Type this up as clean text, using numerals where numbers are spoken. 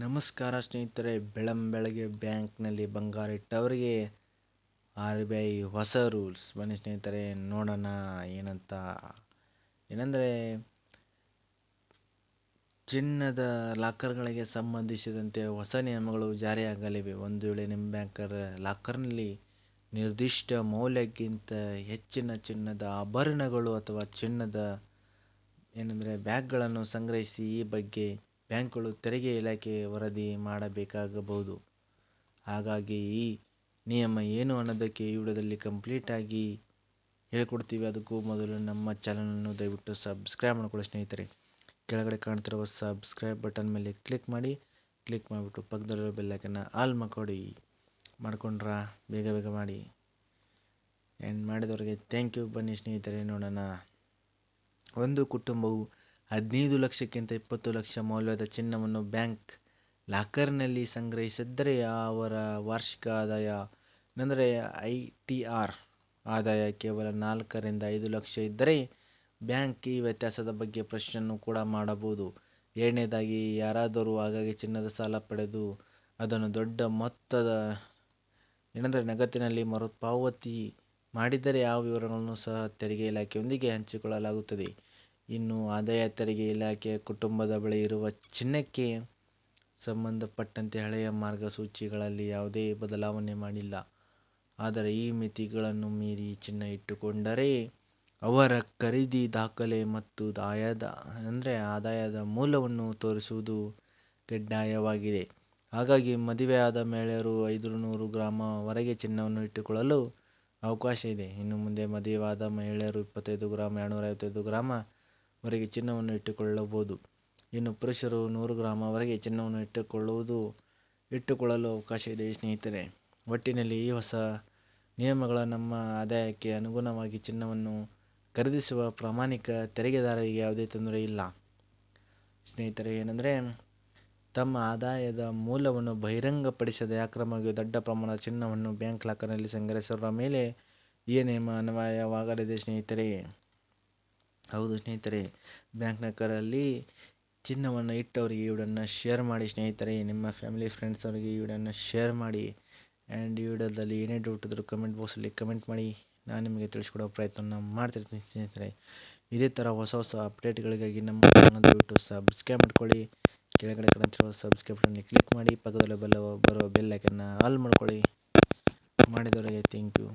ನಮಸ್ಕಾರ ಸ್ನೇಹಿತರೆ, ಬೆಳಂಬೆಳಗ್ಗೆ ಬ್ಯಾಂಕ್ನಲ್ಲಿ ಬಂಗಾರ ಇಟ್ಟವರಿಗೆ RBI ಹೊಸ ರೂಲ್ಸ್. ಬನ್ನಿ ಸ್ನೇಹಿತರೆ ನೋಡೋಣ ಏನಂದರೆ ಚಿನ್ನದ ಲಾಕರ್ಗಳಿಗೆ ಸಂಬಂಧಿಸಿದಂತೆ ಹೊಸ ನಿಯಮಗಳು ಜಾರಿಯಾಗಲಿವೆ. ಒಂದು ವೇಳೆ ನಿಮ್ಮ ಬ್ಯಾಂಕರ್ ಲಾಕರ್ನಲ್ಲಿ ನಿರ್ದಿಷ್ಟ ಮೌಲ್ಯಕ್ಕಿಂತ ಹೆಚ್ಚಿನ ಚಿನ್ನದ ಆಭರಣಗಳು ಅಥವಾ ಚಿನ್ನದ ಬ್ಯಾಗ್ಗಳನ್ನು ಸಂಗ್ರಹಿಸಿ ಈ ಬಗ್ಗೆ ಬ್ಯಾಂಕ್ಗಳು ತೆರಿಗೆ ಇಲಾಖೆಗೆ ವರದಿ ಮಾಡಬೇಕಾಗಬಹುದು. ಹಾಗಾಗಿ ಈ ನಿಯಮ ಏನು ಅನ್ನೋದಕ್ಕೆ ಈ ವಿಡಿಯೋದಲ್ಲಿ ಕಂಪ್ಲೀಟಾಗಿ ಹೇಳ್ಕೊಡ್ತೀವಿ. ಅದಕ್ಕೂ ಮೊದಲು ನಮ್ಮ ಚಾನಲನ್ನು ದಯವಿಟ್ಟು ಸಬ್ಸ್ಕ್ರೈಬ್ ಮಾಡ್ಕೊಳ್ಳಿ ಸ್ನೇಹಿತರೆ. ಕೆಳಗಡೆ ಕಾಣ್ತಿರುವ ಸಬ್ಸ್ಕ್ರೈಬ್ ಬಟನ್ ಮೇಲೆ ಕ್ಲಿಕ್ ಮಾಡಿಬಿಟ್ಟು ಪಕ್ಕದಲ್ಲಿರೋ ಬೆಲ್ಲೈಕನ್ನ ಆಲ್ ಮಾಡ್ಕೊಂಡ್ರ ಬೇಗ ಮಾಡಿ. ಆ್ಯಂಡ್ ಮಾಡಿದವರಿಗೆ ಥ್ಯಾಂಕ್ ಯು. ಬನ್ನಿ ಸ್ನೇಹಿತರೆ ನೋಡೋಣ. ಒಂದು ಕುಟುಂಬವು 15 ಲಕ್ಷಕ್ಕಿಂತ 20 ಲಕ್ಷ ಮೌಲ್ಯದ ಚಿನ್ನವನ್ನು ಬ್ಯಾಂಕ್ ಲಾಕರ್ನಲ್ಲಿ ಸಂಗ್ರಹಿಸಿದ್ದರೆ ಅವರ ವಾರ್ಷಿಕ ಆದಾಯ ITR ಆದಾಯ ಕೇವಲ 4 ರಿಂದ 5 ಲಕ್ಷ ಇದ್ದರೆ ಬ್ಯಾಂಕ್ ಈ ವ್ಯತ್ಯಾಸದ ಬಗ್ಗೆ ಪ್ರಶ್ನೆಯನ್ನು ಕೂಡ ಮಾಡಬಹುದು. ಎರಡನೇದಾಗಿ, ಯಾರಾದರೂ ಆಗಾಗ್ಗೆ ಚಿನ್ನದ ಸಾಲ ಪಡೆದು ಅದನ್ನು ದೊಡ್ಡ ಮೊತ್ತದ ನಗದಿನಲ್ಲಿ ಮರುಪಾವತಿ ಮಾಡಿದರೆ ಆ ವಿವರಗಳನ್ನು ಸಹ ತೆರಿಗೆ ಇಲಾಖೆಯೊಂದಿಗೆ ಹಂಚಿಕೊಳ್ಳಲಾಗುತ್ತದೆ. ಇನ್ನು ಆದಾಯ ತೆರಿಗೆ ಇಲಾಖೆಯ ಕುಟುಂಬದ ಬಳಿ ಇರುವ ಚಿನ್ನಕ್ಕೆ ಸಂಬಂಧಪಟ್ಟಂತೆ ಹಳೆಯ ಮಾರ್ಗಸೂಚಿಗಳಲ್ಲಿ ಯಾವುದೇ ಬದಲಾವಣೆ ಮಾಡಿಲ್ಲ. ಆದರೆ ಈ ಮಿತಿಗಳನ್ನು ಮೀರಿ ಚಿನ್ನ ಇಟ್ಟುಕೊಂಡರೆ ಅವರ ಖರೀದಿ ದಾಖಲೆ ಮತ್ತು ಆದಾಯದ ಮೂಲವನ್ನು ತೋರಿಸುವುದು ಕಡ್ಡಾಯವಾಗಿದೆ. ಹಾಗಾಗಿ ಮದುವೆಯಾದ ಮಹಿಳೆಯರು 500 ಗ್ರಾಂ ವರೆಗೆ ಚಿನ್ನವನ್ನು ಇಟ್ಟುಕೊಳ್ಳಲು ಅವಕಾಶ ಇದೆ. ಇನ್ನು ಮುಂದೆ ಮದುವೆಯಾದ ಮಹಿಳೆಯರು 25 ಗ್ರಾಂ, 255 ಗ್ರಾಂ ವರೆಗೆ ಚಿನ್ನವನ್ನು ಇಟ್ಟುಕೊಳ್ಳಬಹುದು. ಇನ್ನು ಪುರುಷರು 100 ಗ್ರಾಂ ವರೆಗೆ ಚಿನ್ನವನ್ನು ಇಟ್ಟುಕೊಳ್ಳಲು ಅವಕಾಶ ಇದೆ. ಸ್ನೇಹಿತರೆ, ಒಟ್ಟಿನಲ್ಲಿ ಈ ಹೊಸ ನಿಯಮಗಳ ನಮ್ಮ ಆದಾಯಕ್ಕೆ ಅನುಗುಣವಾಗಿ ಚಿನ್ನವನ್ನು ಖರೀದಿಸುವ ಪ್ರಾಮಾಣಿಕ ತೆರಿಗೆದಾರರಿಗೆ ಯಾವುದೇ ತೊಂದರೆ ಇಲ್ಲ. ಸ್ನೇಹಿತರೆ, ತಮ್ಮ ಆದಾಯದ ಮೂಲವನ್ನು ಬಹಿರಂಗಪಡಿಸದೆ ಅಕ್ರಮವಾಗಿ ದೊಡ್ಡ ಪ್ರಮಾಣದ ಚಿನ್ನವನ್ನು ಬ್ಯಾಂಕ್ ಲಾಕರ್ನಲ್ಲಿ ಸಂಗ್ರಹಿಸುವವರ ಮೇಲೆ ಈ ನಿಯಮ ಅನ್ವಯವಾಗಲಿದೆ ಸ್ನೇಹಿತರೆ. ಹೌದು ಸ್ನೇಹಿತರೆ, ಬ್ಯಾಂಕ್ ಲಾಕರಲ್ಲಿ ಚಿನ್ನವನ್ನು ಇಟ್ಟವರಿಗೆ ಈ ವಿಡಿಯೋನ ಶೇರ್ ಮಾಡಿ ಸ್ನೇಹಿತರೆ. ನಿಮ್ಮ ಫ್ಯಾಮಿಲಿ ಫ್ರೆಂಡ್ಸ್ ಅವರಿಗೆ ಈ ವಿಡಿಯೋನ ಶೇರ್ ಮಾಡಿ. ಆ್ಯಂಡ್ ಈ ವಿಡಿಯೋದಲ್ಲಿ ಏನೇ ಡೌಟ್ ಇದ್ದರೂ ಕಮೆಂಟ್ ಬಾಕ್ಸಲ್ಲಿ ಕಮೆಂಟ್ ಮಾಡಿ, ನಾನು ನಿಮಗೆ ತಿಳಿಸ್ಕೊಡೋ ಪ್ರಯತ್ನ ಮಾಡ್ತಿರ್ತೀನಿ ಸ್ನೇಹಿತರೆ. ಇದೇ ಥರ ಹೊಸ ಅಪ್ಡೇಟ್ಗಳಿಗಾಗಿ ನಮ್ಮ ಚಾನಲ್ ದಯವಿಟ್ಟು ಸಬ್ಸ್ಕ್ರೈಬ್ ಮಾಡ್ಕೊಳ್ಳಿ. ಕೆಳಗಡೆ ಕಾಣ್ತಿರೋ ಸಬ್ಸ್ಕ್ರೈಬ್ ಬಟನ್ನ ಕ್ಲಿಕ್ ಮಾಡಿ, ಪಕ್ಕದಲ್ಲಿ ಬರೋ ಬೆಲ್ ಐಕನ್ನ ಆಲ್ ಮಾಡಿದವರಿಗೆ ಥ್ಯಾಂಕ್ ಯು.